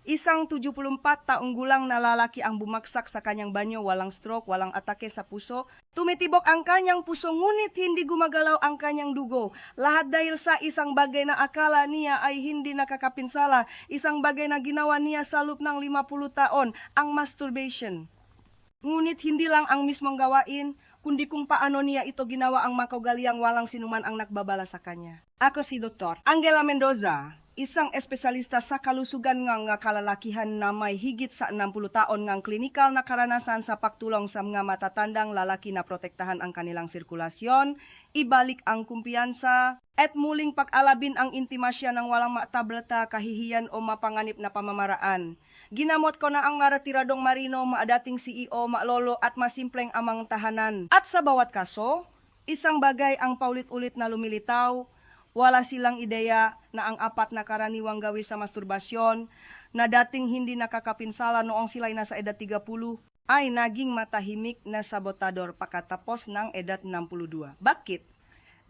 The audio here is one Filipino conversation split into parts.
Isang 74 taong gulang na lalaki ang bumagsak sa kanyang banyo, walang stroke, walang atake sa puso. Tumitibok ang kanyang puso ngunit hindi gumagalaw ang kanyang dugo. Lahat dahil sa isang bagay na akala niya ay hindi nakakapinsala, isang bagay na ginawa niya sa loob ng 50 taon, ang masturbation. Ngunit hindi lang ang mismong gawain, kundi kung paano niya ito ginawa ang makagaliang walang sinuman ang nakbabala sa kanya. Ako si Dr. Angela Mendoza, isang espesyalista sa kalusugan ng kalalakihan na may higit sa 60 taon ng klinikal na karanasan sa pagtulong sa mga matatandang lalaki na protektahan ang kanilang sirkulasyon, ibalik ang kumpiyansa, at muling pag-alabin ang intimasya ng walang matablata, kahihiyan o mapanganib na pamamaraan. Ginamot ko na ang retiradong marino, maadating CEO, malolo at masimpleng amang tahanan. At sa bawat kaso, isang bagay ang paulit-ulit na lumilitaw. Wala silang ideya na ang apat na karaniwang gawi sa masturbasyon na dating hindi nakakapinsala noong sila'y nasa edad 30 ay naging matahimik na sabotador pagkatapos ng edad 62. Bakit?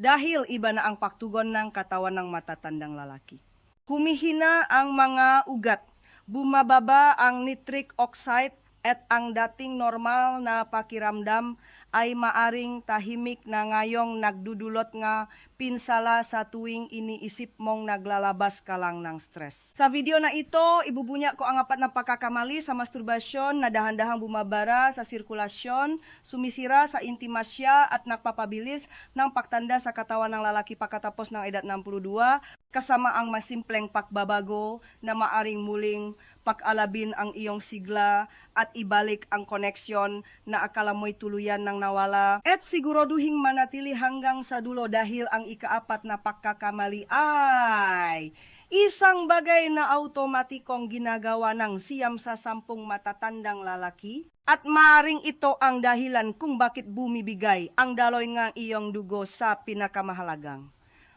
Dahil iba na ang pagtugon ng katawan ng matatandang lalaki. Humihina ang mga ugat, bumababa ang nitric oxide at ang dating normal na pakiramdam ay maaring tahimik na ngayong nagdudulot nga pinsala sa tuwing iniisip mong naglalabas ka lang ng stress. Sa video na ito, ibubunya ko ang apat na pagkakamali sa masturbasyon na dahan-dahang bumabara sa sirkulasyon, sumisira sa intimasya at nagpapabilis ng pagtanda sa katawan ng lalaki pagkatapos ng edad 62, kasama ang masimpleng pagbabago na maaring muling pag-alabin ang iyong sigla at ibalik ang koneksyon na akala mo'y tuluyan ng nawala. At siguraduhing manatili hanggang sa dulo dahil ang ikaapat na pagkakamali ay isang bagay na automatikong ginagawa ng 9 sa 10 matatandang lalaki. At maring ito ang dahilan kung bakit bumibigay ang daloy ng iyong dugo sa pinakamahalagang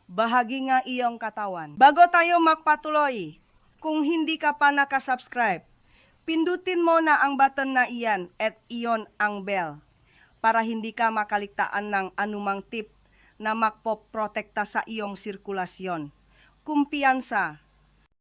bahagi ng iyong katawan. Bago tayo magpatuloy, kung hindi ka pa nakasubscribe, pindutin mo na ang button na iyan at iyon ang bell para hindi ka makaligtaan ng anumang tip na magpoprotekta sa iyong sirkulasyon, kumpiyansa,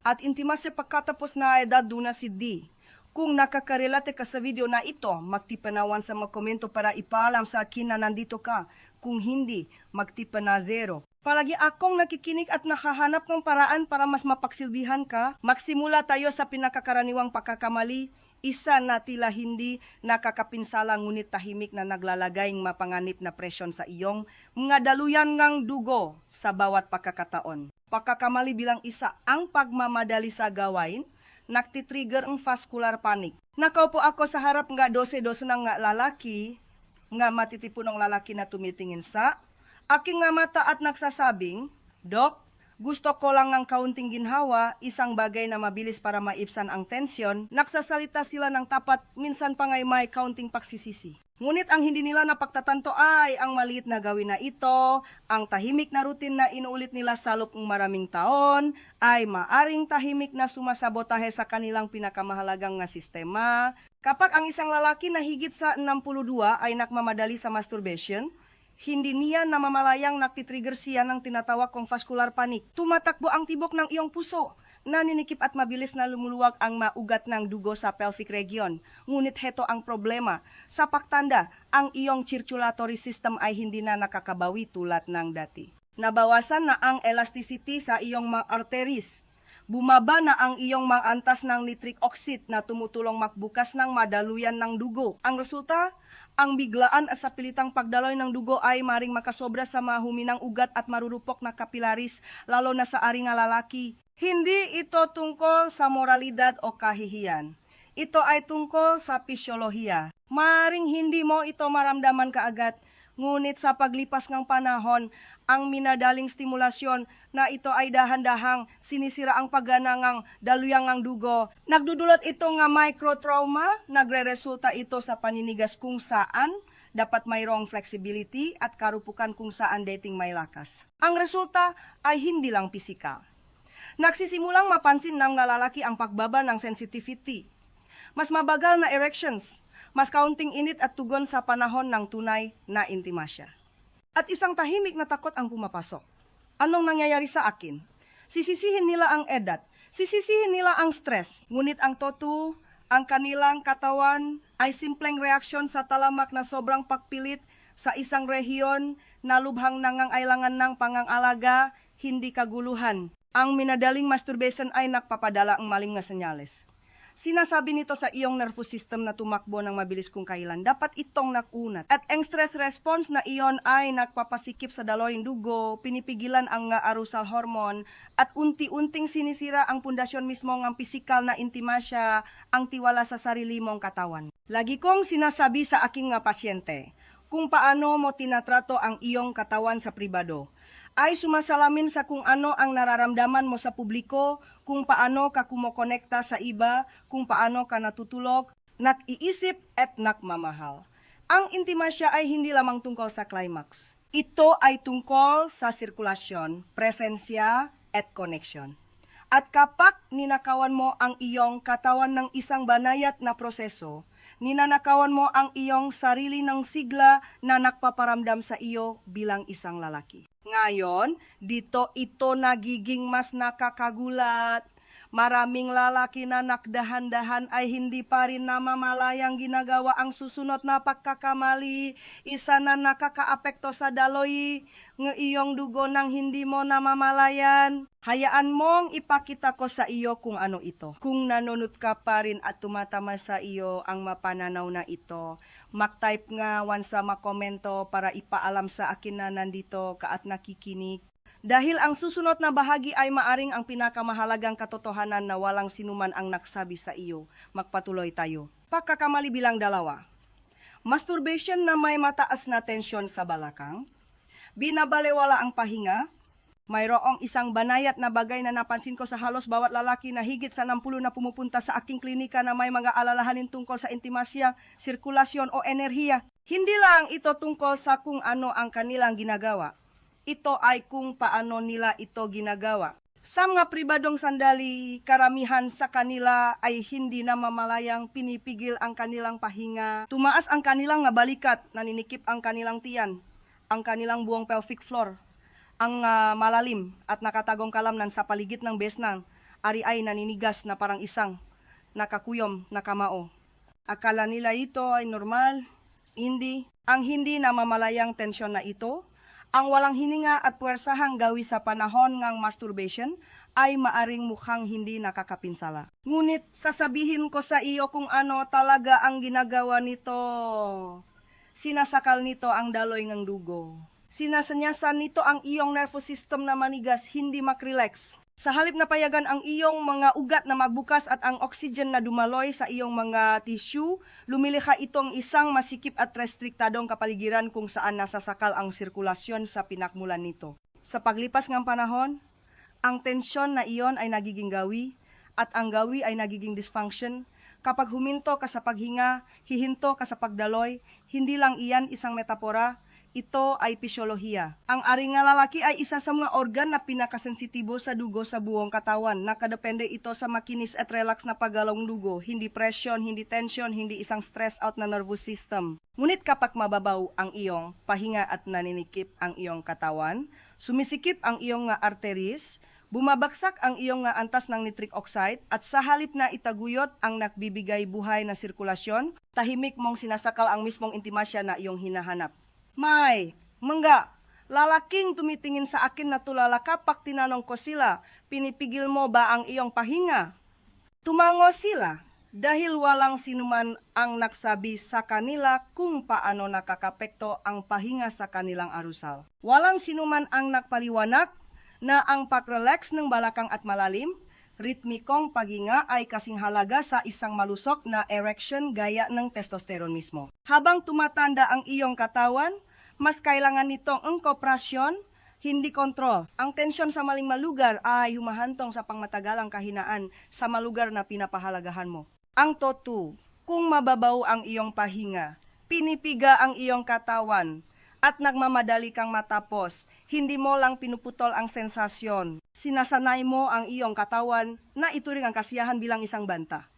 at intimasya pagkatapos na edad na si D. Kung nakakarelate ka sa video na ito, magtipanawan sa mga komento para ipaalam sa akin na nandito ka. Kung hindi, magtipa na 0. Palagi akong nakikinig at nakahanap ng paraan para mas mapagsilbihan ka. Magsimula tayo sa pinakakaraniwang pagkakamali, isa na tila hindi nakakapinsala ngunit tahimik na naglalagayng mapanganib na presyon sa iyong mga daluyan ng dugo sa bawat pagkakataon. Pagkakamali bilang isa, ang pagmamadali sa gawain, nagtitrigger ang vascular panic. Nakaupo ako sa harap nga 12-12 ng lalaki, nga matitipon ng lalaki na tumitingin sa aking nga mata at nagsasabing, Dok, gusto ko lang ng kaunting ginhawa, isang bagay na mabilis para maipsan ang tensyon. Nagsasalita sila ng tapat, minsan pa ngay may kaunting pagsisisi. Ngunit ang hindi nila napagtatanto ay ang maliit na gawin na ito, ang tahimik na routine na inuulit nila sa loob ng maraming taon, ay maaring tahimik na sumasabotahe sa kanilang pinakamahalagang nga sistema. Kapag ang isang lalaki na higit sa 62 ay nakmamadali sa masturbation, hindi niya namamalayang nagtitrigger siya ng tinatawag kong vascular panic. Tumatakbo ang tibok ng iyong puso, naninikip at mabilis na lumuluwag ang maugat ng dugo sa pelvic region. Ngunit heto ang problema. Sa pagtanda, ang iyong circulatory system ay hindi na nakakabawi tulad ng dati. Nabawasan na ang elasticity sa iyong mga arteries. Bumaba na ang iyong mga antas ng nitric oxide na tumutulong magbukas ng madaluyan ng dugo. Ang resulta, ang biglaan at sa pilitang pagdaloy ng dugo ay maring makasobra sa mahuminang ugat at marurupok na kapilaris, lalo na sa ari nga lalaki. Hindi ito tungkol sa moralidad o kahihiyan. Ito ay tungkol sa pisyolohiya. Maring hindi mo ito maramdaman kaagad, ngunit sa paglipas ng panahon, ang minadaling stimulasyon na ito ay dahan-dahang sinisira ang pagganangang daluyang ng dugo. Nagdudulot ito nga microtrauma, nagre-resulta ito sa paninigas kung saan dapat mayroong flexibility at karupukan kung saan dating may lakas. Ang resulta ay hindi lang pisikal. Nagsisimulang mapansin ng lalaki ang pagbaba ng sensitivity, mas mabagal na erections, mas kaunting init at tugon sa panahon ng tunay na intimasya. At isang tahimik na takot ang pumapasok. Anong nangyayari sa akin? Sisisihin nila ang edad. Sisisihin nila ang stress, ngunit ang totu, ang kanilang katawan ay simpleng reaksyon sa talamak na sobrang pagpilit sa isang rehiyon na lubhang nangangailangan ng pangangalaga, hindi kaguluhan. Ang minadaling masturbation ay nagpapadala ang maling na senyales. Sinasabi nito sa iyong nervous system na tumakbo ng mabilis kung kailan. Dapat itong nakunat. At ang stress response na iyon ay nagpapasikip sa daloyong dugo, pinipigilan ang arousal hormone, at unti-unting sinisira ang pundasyon mismo ng pisikal na intimasya, ang tiwala sa sarili mong katawan. Lagi kong sinasabi sa aking pasyente, kung paano mo tinatrato ang iyong katawan sa pribado, ay sumasalamin sa kung ano ang nararamdaman mo sa publiko, kung paano ka kumokonekta sa iba, kung paano ka natutulog, nag-iisip at nakmamahal. Ang intimasya ay hindi lamang tungkol sa climax. Ito ay tungkol sa sirkulasyon, presensya at connection. At kapag ninakawan mo ang iyong katawan ng isang banayat na proseso, ninanakawan mo ang iyong sarili ng sigla na nagpaparamdam sa iyo bilang isang lalaki. Ngayon, dito ito nagiging mas nakakagulat. Maraming lalaki na nakdahan-dahan ay hindi pa rin namamalayang ginagawa ang susunod na pagkakamali. Isa na nakakaapekto sa daloy ng iyong dugo nang hindi mo namamalayan. Hayaan mong ipakita ko sa iyo kung ano ito. Kung nanunod ka pa rin at tumatama sa iyo ang mapananaw na ito, mag-type nga once sa makomento para ipaalam sa akin na nandito ka at nakikinig. Dahil ang susunod na bahagi ay maaring ang pinakamahalagang katotohanan na walang sinuman ang nagsabi sa iyo. Magpatuloy tayo. Pagkakamali bilang 2. Masturbation na may mataas na tensyon sa balakang. Binabalewala ang pahinga. Mayroong isang banayat na bagay na napansin ko sa halos bawat lalaki na higit sa 60 na pumupunta sa aking klinika na may mga alalahanin tungkol sa intimasya, sirkulasyon o enerhiya. Hindi lang ito tungkol sa kung ano ang kanilang ginagawa. Ito ay kung paano nila ito ginagawa. Sa mga pribadong sandali, karamihan sa kanila ay hindi na mamalayang pinipigil ang kanilang pahinga. Tumaas ang kanilang balikat, naninikip ang kanilang tiyan, ang kanilang buong pelvic floor, ang malalim at nakatagong kalamnan sa paligid ng besnang, ari ay naninigas na parang isang nakakuyom na kamao. Akala nila ito ay normal, hindi. Ang hindi na mamalayang tensyon na ito, ang walang hininga at puwersahang gawi sa panahon ng masturbation ay maaring mukhang hindi nakakapinsala. Ngunit sasabihin ko sa iyo kung ano talaga ang ginagawa nito. Sinasakal nito ang daloy ng dugo. Sinasanyasan nito ang iyong nervous system na manigas, hindi makrelax. Sa halip na payagan ang iyong mga ugat na magbukas at ang oxygen na dumaloy sa iyong mga tissue, lumilikha itong isang masikip at restriktadong kapaligiran kung saan nasasakal ang sirkulasyon sa pinakmulan nito. Sa paglipas ng panahon, ang tensyon na iyon ay nagiging gawi at ang gawi ay nagiging dysfunction. Kapag huminto ka sa paghinga, hihinto ka sa pagdaloy, hindi lang iyan isang metapora, ito ay pisyolohiya. Ang ari nga lalaki ay isa sa mga organ na pinakasensitibo sa dugo sa buong katawan. Nakadepende ito sa makinis at relax na paggalawng dugo, hindi presyon, hindi tension, hindi isang stress out na nervous system. Ngunit kapag mababaw ang iyong pahinga at naninikip ang iyong katawan, sumisikip ang iyong arteries, bumabagsak ang iyong antas ng nitric oxide at sa halip na itaguyot ang nagbibigay buhay na sirkulasyon, tahimik mong sinasakal ang mismong intimasya na iyong hinahanap. May, mangga, lalaking tumitingin sa akin na tulala kapag tinanong ko sila, pinipigil mo ba ang iyong pahinga? Tumango sila dahil walang sinuman ang nagsabi sa kanila kung paano nakakapekto ang pahinga sa kanilang arusal. Walang sinuman ang nagpaliwanag na ang pag-relax ng balakang at malalim, ritmikong paghinga ay kasing halaga sa isang malusok na erection gaya ng testosterone mismo. Habang tumatanda ang iyong katawan, mas kailangan nitong ang kooperasyon, hindi kontrol. Ang tensyon sa maling malugar ay humahantong sa pangmatagalang kahinaan sa malugar na pinapahalagahan mo. Ang totu, kung mababaw ang iyong pahinga, pinipiga ang iyong katawan, at nagmamadali kang matapos, hindi mo lang pinuputol ang sensasyon. Sinasanay mo ang iyong katawan na ituring ang kasiyahan bilang isang banta.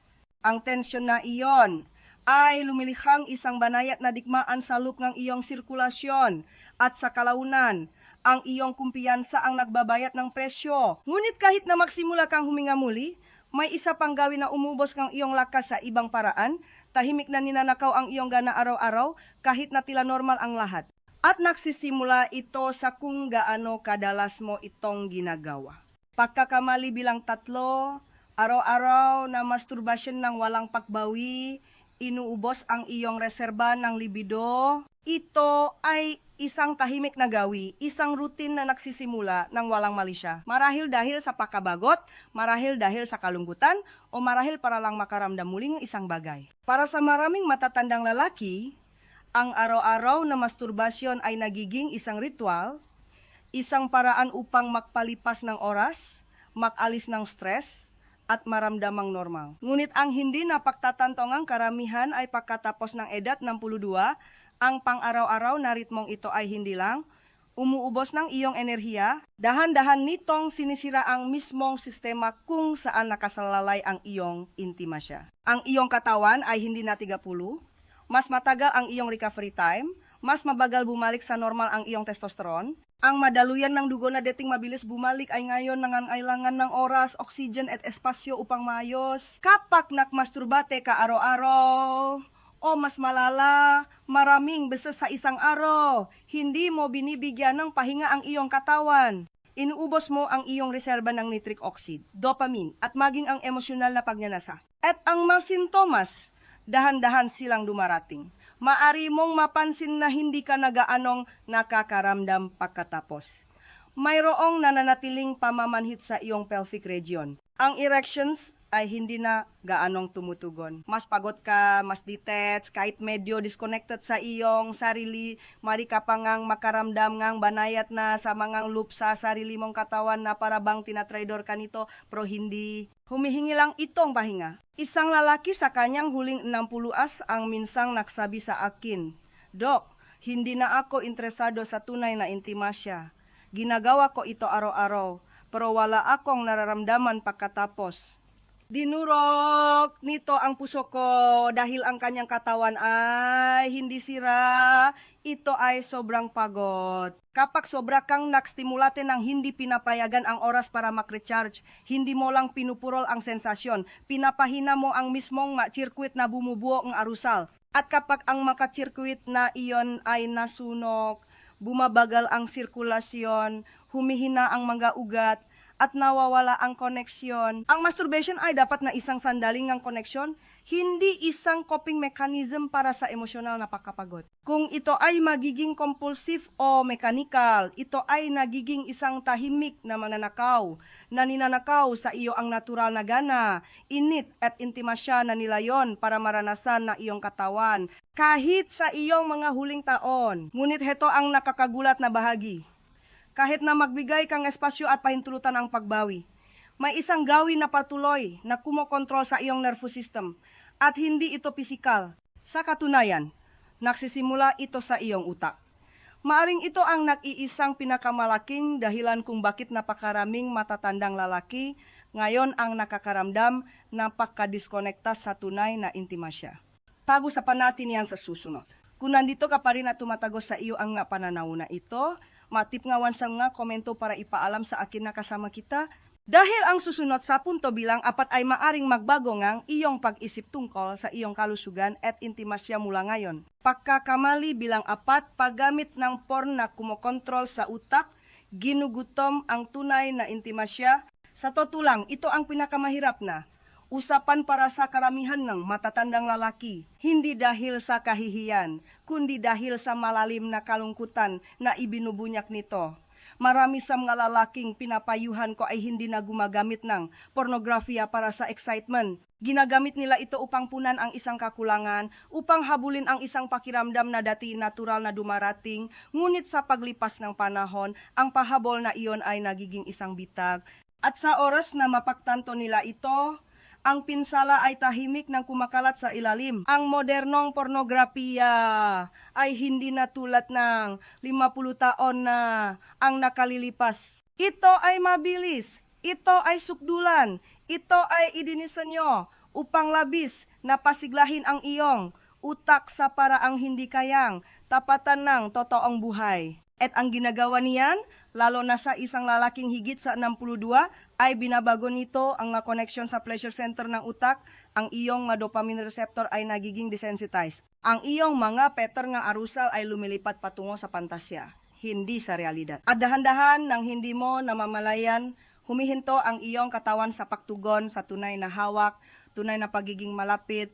Ang tensyon na iyon ay lumilihang isang banayat na digmaan sa loop ng iyong sirkulasyon at sa kalaunan Ang iyong kumpiyansa ang nagbabayat ng presyo. Ngunit kahit na magsimula kang huminga muli, may isa pang gawin na umubos kang iyong lakas sa ibang paraan, tahimik na ninanakaw ang iyong gana araw-araw kahit na tila normal ang lahat. At nagsisimula ito sa kung gaano kadalas mo itong ginagawa. Pagkakamali bilang 3, araw-araw na masturbasyon ng walang pagbawi, inuubos ang iyong reserba ng libido. Ito ay isang tahimik na gawi, isang routine na nagsisimula ng walang mali siya. Marahil dahil sa pakabagot, marahil dahil sa kalungkutan, o marahil para lang makaramdam muling isang bagay. Para sa maraming matatandang lalaki, ang araw-araw na masturbasyon ay nagiging isang ritual, isang paraan upang magpalipas ng oras, makalis ng stress, at maramdamang normal. Ngunit ang hindi napagtatantongang karamihan ay pagkatapos ng edad 62, ang pang-araw-araw na ritmong ito ay hindi lang umuubos ng iyong enerhiya, dahan-dahan nitong sinisira ang mismong sistema kung saan nakasalalay ang iyong intimasya. Ang iyong katawan ay hindi na 30, mas matagal ang iyong recovery time, mas mabagal bumalik sa normal ang iyong testosterone, ang madaluyan ng dugo na dating mabilis bumalik ay ngayon nangangailangan ng oras, oxygen at espasyo upang maayos. Kapag nakmasturbate ka araw-araw, o mas malala, maraming beses sa isang araw, hindi mo binibigyan ng pahinga ang iyong katawan. Inuubos mo ang iyong reserba ng nitric oxide, dopamine, at maging ang emosyonal na pagnanasa. At ang mga sintomas, dahan-dahan silang dumarating. Maari mong mapansin na hindi ka nagaanong nakakaramdam pagkatapos. Mayroong nananatiling pamamanhit sa iyong pelvic region. Ang erections ay hindi na gaanong tumutugon. Mas pagod ka, mas detached, kahit medyo disconnected sa iyong sarili, mari ka pa ngang makaramdam ngang banayat na sa mga loop sa sarili mong katawan na para bang tinatraidor ka nito, pero hindi. Humihingi lang itong pahinga. Isang lalaki sa kanyang huling 60 ang minsang nagsabi sa akin, "Dok, hindi na ako interesado sa tunay na intimasya. Ginagawa ko ito araw-araw, pero wala akong nararamdaman pagkatapos." Dinurok nito ang puso ko dahil ang kanyang katawan ay hindi sira, ito ay sobrang pagod. Kapag sobra kang nakstimulate ng hindi pinapayagan ang oras para makrecharge, hindi mo lang pinupurol ang sensasyon, pinapahina mo ang mismong circuit na bumubuo ng arusal. At kapag ang makachirkuit na iyon ay nasunok, bumabagal ang sirkulasyon, humihina ang mga ugat, at nawawala ang koneksyon. Ang masturbation ay dapat na isang sandaling ng koneksyon, hindi isang coping mechanism para sa emosyonal na pagkapagod. Kung ito ay magiging compulsive o mechanical, ito ay nagiging isang tahimik na mananakaw, na ninanakaw sa iyo ang natural na gana, init at intimasya na nilayon para maranasan ng iyong katawan, kahit sa iyong mga huling taon. Ngunit heto ang nakakagulat na bahagi. Kahit na magbigay kang espasyo at pahintulutan ang pagbawi, may isang gawin na patuloy na kumokontrol sa iyong nervous system at hindi ito pisikal. Sa katunayan, nagsisimula ito sa iyong utak. Maaring ito ang nag-iisang pinakamalaking dahilan kung bakit napakaraming matatandang lalaki ngayon ang nakakaramdam na pagkadiskonekta sa tunay na intimasya. Pag-usapan natin yan sa susunod. Kung nandito ka pa rin at tumatagos sa iyo ang pananaw na ito, matip nga wansang nga komento para ipaalam sa akin na kasama kita. Dahil ang susunod sa punto bilang 4 ay maaring magbago ngang iyong pag-isip tungkol sa iyong kalusugan at intimasya mula ngayon. Pagkakamali bilang 4, paggamit ng porn na kumokontrol sa utak, ginugutom ang tunay na intimasya. Sa totoo lang, ito ang pinakamahirap na usapan para sa karamihan ng matatandang lalaki, hindi dahil sa kahihiyan, kundi dahil sa malalim na kalungkutan na ibinubunyak nito. Marami sa mga lalaking pinapayuhan ko ay hindi na gumagamit ng pornografiya para sa excitement. Ginagamit nila ito upang punan ang isang kakulangan, upang habulin ang isang pakiramdam na dati natural na dumarating, ngunit sa paglipas ng panahon, ang pahabol na iyon ay nagiging isang bitag. At sa oras na mapagtanto nila ito, ang pinsala ay tahimik nang kumakalat sa ilalim. Ang modernong pornografiya ay hindi na tulad ng 50 taon na ang nakalilipas. Ito ay mabilis, ito ay sukdulan, ito ay idinisenyo upang labis na pasiglahin ang iyong utak sa paraang hindi kayang tapatan ng totoong buhay. At ang ginagawa niyan, lalo na sa isang lalaking higit sa 62, ay binabago nito ang connection sa pleasure center ng utak, ang iyong mga dopamine receptor ay nagiging desensitized. Ang iyong mga pattern nga arousal ay lumilipat patungo sa pantasya, hindi sa realidad. At dahan-dahan nang hindi mo namamalayan, humihinto ang iyong katawan sa pagtugon sa tunay na hawak, tunay na pagiging malapit,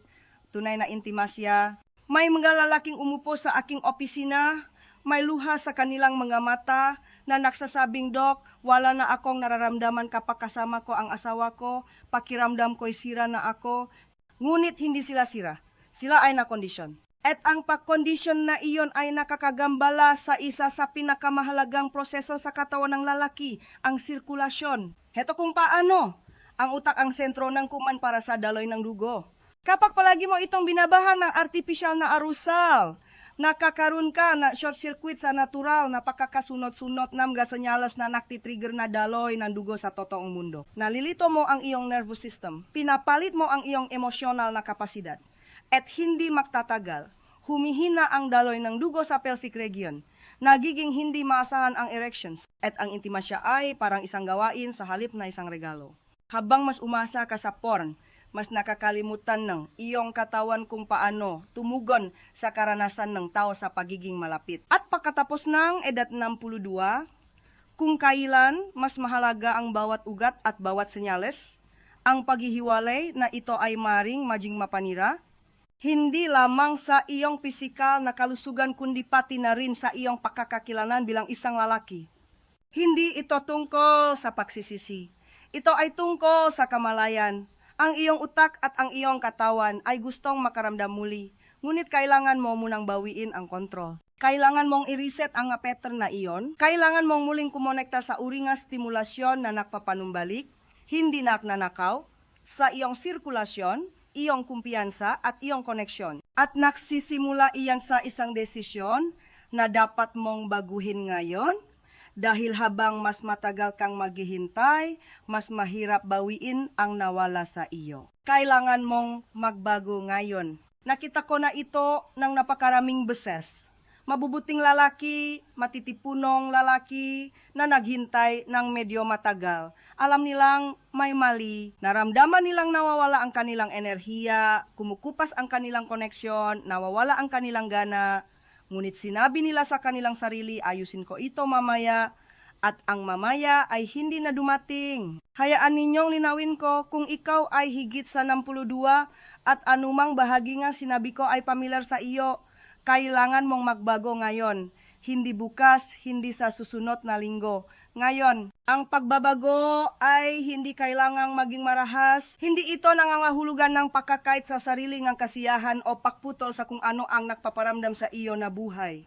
tunay na intimasya. May mga lalaking umupo sa aking opisina, may luha sa kanilang mga mata na nagsasabing, "Dok, wala na akong nararamdaman kapag kasama ko ang asawa ko, pakiramdam ko'y sira na ako." Ngunit hindi sila sira, sila ay nakondisyon. At ang pagkondisyon na iyon ay nakakagambala sa isa sa pinakamahalagang proseso sa katawan ng lalaki, ang sirkulasyon. Heto kung paano. Ang utak ang sentro ng kuman para sa daloy ng dugo. Kapag palagi mo itong binabahan ng artificial na arusal, nakakaroon ka na short circuit sa natural na pagkakasunod-sunod ng mga senyalas na naktitrigger na daloy ng dugo sa totoong mundo. Nalilito mo ang iyong nervous system, pinapalit mo ang iyong emosyonal na kapasidad, at hindi magtatagal, humihina ang daloy ng dugo sa pelvic region, nagiging hindi maasahan ang erections, at ang intimasya ay parang isang gawain sa halip na isang regalo. Habang mas umasa ka sa porn, mas nakakalimutan ng iyong katawan kung paano tumugon sa karanasan ng tao sa pagiging malapit. At pagkatapos ng edad 62, kung kailan mas mahalaga ang bawat ugat at bawat senyales, ang paghihiwalay na ito ay maring maging mapanira, hindi lamang sa iyong pisikal na kalusugan kundi pati na rin sa iyong pagkakakilanlan bilang isang lalaki. Hindi ito tungkol sa pagsisisi. Ito ay tungkol sa kamalayan. Ang iyong utak at ang iyong katawan ay gustong makaramdam muli, ngunit kailangan mo munang bawiin ang kontrol. Kailangan mong i-reset ang pattern na iyon. Kailangan mong muling kumonekta sa uri nga stimulasyon na nakpapanumbalik, hindi naknanakaw, sa iyong sirkulasyon, iyong kumpiyansa at iyong koneksyon. At nagsisimula iyan sa isang desisyon na dapat mong baguhin ngayon. Dahil habang mas matagal kang maghihintay, mas mahirap bawiin ang nawala sa iyo. Kailangan mong magbago ngayon. Nakita ko na ito ng napakaraming beses. Mabubuting lalaki, matitipunong lalaki na naghintay ng medyo matagal. Alam nilang may mali, naramdaman nilang nawawala ang kanilang enerhiya, kumukupas ang kanilang koneksyon, nawawala ang kanilang gana. Ngunit sinabi nila sa kanilang sarili, ayusin ko ito mamaya, at ang mamaya ay hindi na dumating. Hayaan ninyong linawin ko kung ikaw ay higit sa 62 at anumang bahagi nga sinabi ko ay pamilyar sa iyo, kailangan mong magbago ngayon. Hindi bukas, hindi sa susunod na linggo. Ngayon, ang pagbabago ay hindi kailangang maging marahas. Hindi ito nangangahulugan ng pakakait sa sarili ng kasiyahan o pakputol sa kung ano ang nagpaparamdam sa iyo na buhay.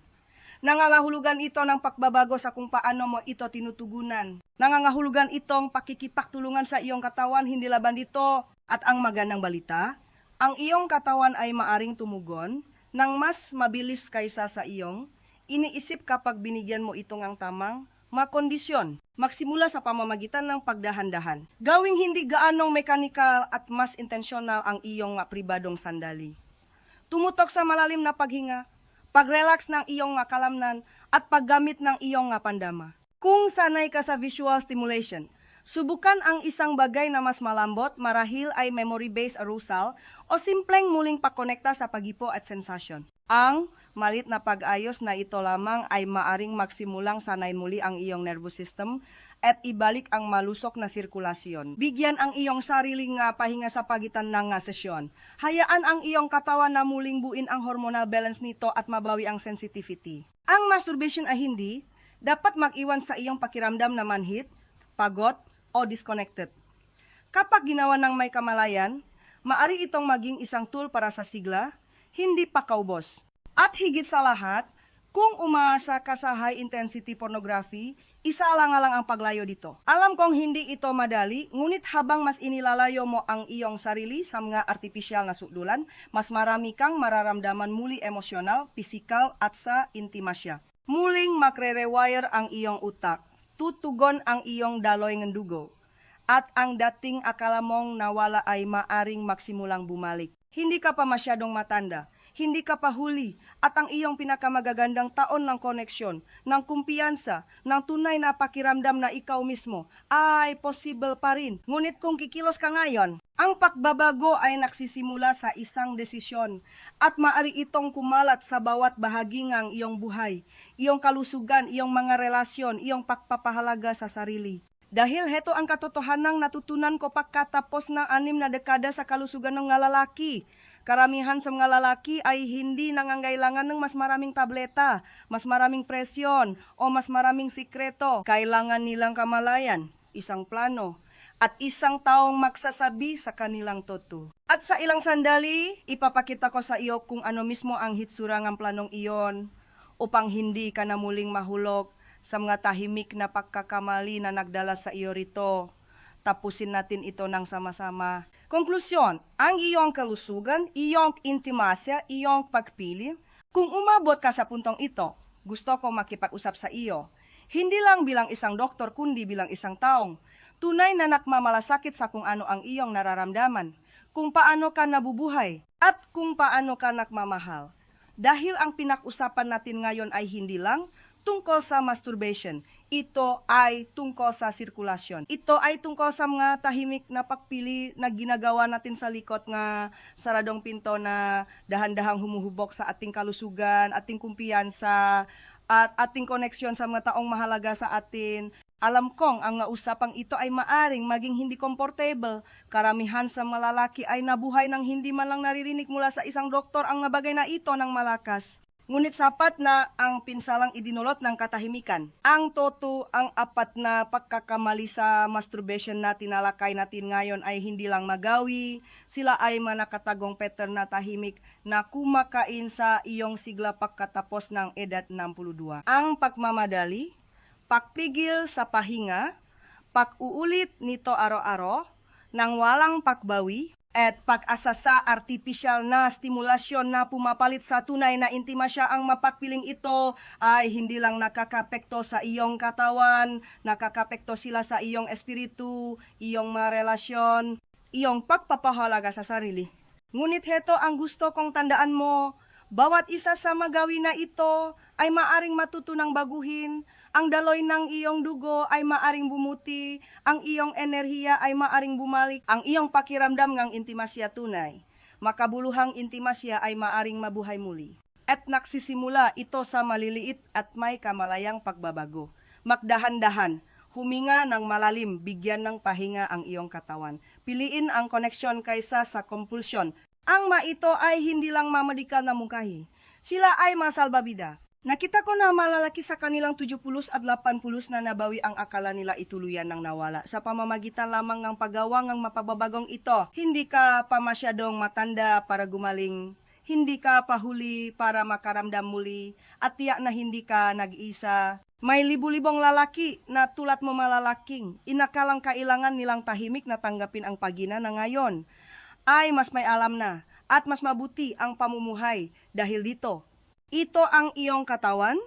Nangangahulugan ito ng pagbabago sa kung paano mo ito tinutugunan. Nangangahulugan itong pakikipaktulungan sa iyong katawan, hindi laban dito. At ang magandang balita, ang iyong katawan ay maaring tumugon ng mas mabilis kaysa sa iyong iniisip kapag binigyan mo itong ang tamang makondisyon. Magsimula sa pamamagitan ng pagdahan-dahan. Gawing hindi gaanong mekanikal at mas intensyonal ang iyong pribadong sandali. Tumutok sa malalim na paghinga, pag-relax ng iyong kalamnan at paggamit ng iyong pandama. Kung sanay ka sa visual stimulation, subukan ang isang bagay na mas malambot, marahil ay memory-based arousal o simpleng muling pakonekta sa pagipo at sensasyon. Ang malit na pag-ayos na ito lamang ay maaring magsimulang sanayin muli ang iyong nervous system at ibalik ang malusok na sirkulasyon. Bigyan ang iyong sariling pahinga sa pagitan ng sesyon. Hayaan ang iyong katawan na muling buin ang hormonal balance nito at mabawi ang sensitivity. Ang masturbation ay hindi dapat mag-iwan sa iyong pakiramdam na manhit, pagod, o disconnected. Kapag ginawa ng may kamalayan, maari itong maging isang tool para sa sigla, hindi pa kaubos. At higit sa lahat, kung umaasa ka sa high-intensity pornography, isa lang ang paglayo dito. Alam kong hindi ito madali, ngunit habang mas inilalayo mo ang iyong sarili sa mga artipisyal na sukdulan, mas marami kang mararamdaman muli emosyonal, pisikal at sa intimasya. Muling makre-rewire ang iyong utak, tutugon ang iyong daloy ng dugo, at ang dating akala mong nawala ay maaring magsimulang bumalik. Hindi ka pa masyadong matanda. hindi ka pahuli, at ang iyong pinakamagagandang taon ng koneksyon, ng kumpiyansa, ng tunay na pakiramdam na ikaw mismo, ay possible pa rin. Ngunit kung kikilos ka ngayon, ang pagbabago ay nagsisimula sa isang desisyon, at maari itong kumalat sa bawat bahagi ng iyong buhay, iyong kalusugan, iyong mga relasyon, iyong pagpapahalaga sa sarili. Dahil heto ang katotohanang natutunan ko pagkatapos ng 6 na dekada sa kalusugan ng mga lalaki. Karamihan sa mga lalaki ay hindi nangangailangan ng mas maraming tableta, mas maraming presyon, o mas maraming sikreto. Kailangan nilang kamalayan, isang plano, at isang taong magsasabi sa kanilang totoo. At sa ilang sandali, ipapakita ko sa iyo kung ano mismo ang hitsura ng planong iyon upang hindi ka na muling mahulog sa mga tahimik na pagkakamali na nagdala sa iyo rito. Tapusin natin ito ng sama-sama. Konklusyon, ang iyong kalusugan, iyong intimasya, iyong pagpili. Kung umabot ka sa puntong ito, gusto ko makipag-usap sa iyo. Hindi lang bilang isang doktor, kundi bilang isang taong tunay na nakmamalasakit sa kung ano ang iyong nararamdaman, kung paano ka nabubuhay, at kung paano ka nakmamahal. Dahil ang pinag-usapan natin ngayon ay hindi lang tungkol sa masturbation. Ito ay tungkol sa sirkulasyon. Ito ay tungkol sa mga tahimik na pagpili na ginagawa natin sa likod nga saradong pinto na dahan-dahang humuhubok sa ating kalusugan, ating kumpiyansa, at ating koneksyon sa mga taong mahalaga sa atin. Alam kong ang usapang ito ay maaring maging hindi comfortable. Karamihan sa mga lalaki ay nabuhay ng hindi man lang naririnig mula sa isang doktor ang mga bagay na ito ng malakas. Ngunit sapat na ang pinsalang idinulot ng katahimikan. Ang totoo, ang 4 na pagkakamali sa masturbation na tinalakay natin ngayon ay hindi lang magawi. Sila ay manakatagong pattern na tahimik na kumakain sa iyong sigla pagkatapos ng edad 62. Ang pagmamadali, pagpigil sa pahinga, pag-uulit nito araw-araw, nang walang pagbawi, at pag-asa sa artificial na stimulasyon na pumapalit sa tunay na intimasya. Ang mapagpiling ito ay hindi lang nakakapekto sa iyong katawan, nakakapekto sila sa iyong espiritu, iyong mga relasyon, iyong pagpapahalaga sa sarili. Ngunit heto ang gusto kong tandaan mo, bawat isa sa magawi na ito ay maaring matutunang baguhin. Ang daloy ng iyong dugo ay maaring bumuti, ang iyong enerhiya ay maaring bumalik, ang iyong pakiramdam ng intimasya tunay. Makabuluhang intimasya ay maaring mabuhay muli. At nagsisimula ito sa maliliit at may kamalayang pagbabago. Magdahan-dahan, huminga ng malalim, bigyan ng pahinga ang iyong katawan. Piliin ang koneksyon kaysa sa kompulsyon. Ang maito ay hindi lang mamadikal na mungkahi. Sila ay masalbabida. Nakita ko na malalaki sa kanilang 70 at 80 na nabawi ang akala nila ituluyan ng nawala sa pamamagitan lamang ng paggawa ng mapababagong ito. Hindi ka pa masyadong matanda para gumaling, hindi ka pahuli para makaramdam muli, at tiyak na hindi ka nag-isa. May libu-libong lalaki na tulad mo malalaking, inakalang kailangan nilang tahimik na tanggapin ang pagina na ngayon. Ay mas may alam na at mas mabuti ang pamumuhay dahil dito. Ito ang iyong katawan,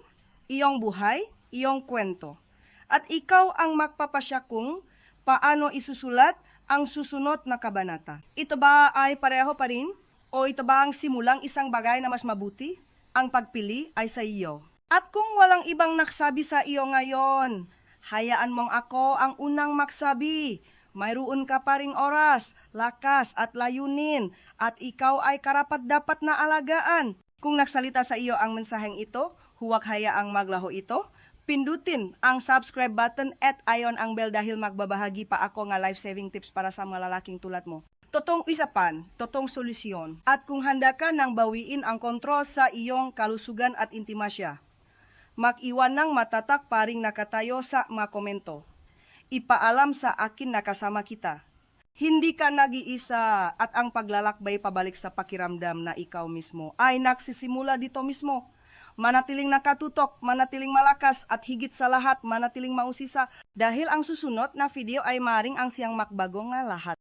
iyong buhay, iyong kwento. At ikaw ang magpapasya kung paano isusulat ang susunod na kabanata. Ito ba ay pareho pa rin? O ito ba ang simulang isang bagay na mas mabuti? Ang pagpili ay sa iyo. At kung walang ibang nagsabi sa iyo ngayon, hayaan mong ako ang unang magsabi. Mayroon ka pa ring oras, lakas at layunin, at ikaw ay karapat-dapat na alagaan. Kung nagsalita sa iyo ang mensaheng ito, huwag hayaang maglaho ito. Pindutin ang subscribe button at ayon ang bell dahil magbabahagi pa ako nga life-saving tips para sa mga lalaking tulad mo. Totong isapan, totong solusyon. At kung handa ka nang bawiin ang kontrol sa iyong kalusugan at intimasya, mag-iwan ng matatak paring nakatayo sa mga komento. Ipaalam sa akin na kasama kita. Hindi ka nag-iisa at ang paglalakbay pabalik sa pakiramdam na ikaw mismo ay nagsisimula dito mismo. Manatiling nakatutok, manatiling malakas at higit sa lahat manatiling mausisa dahil ang susunod na video ay maring ang siyang makbagong na lahat.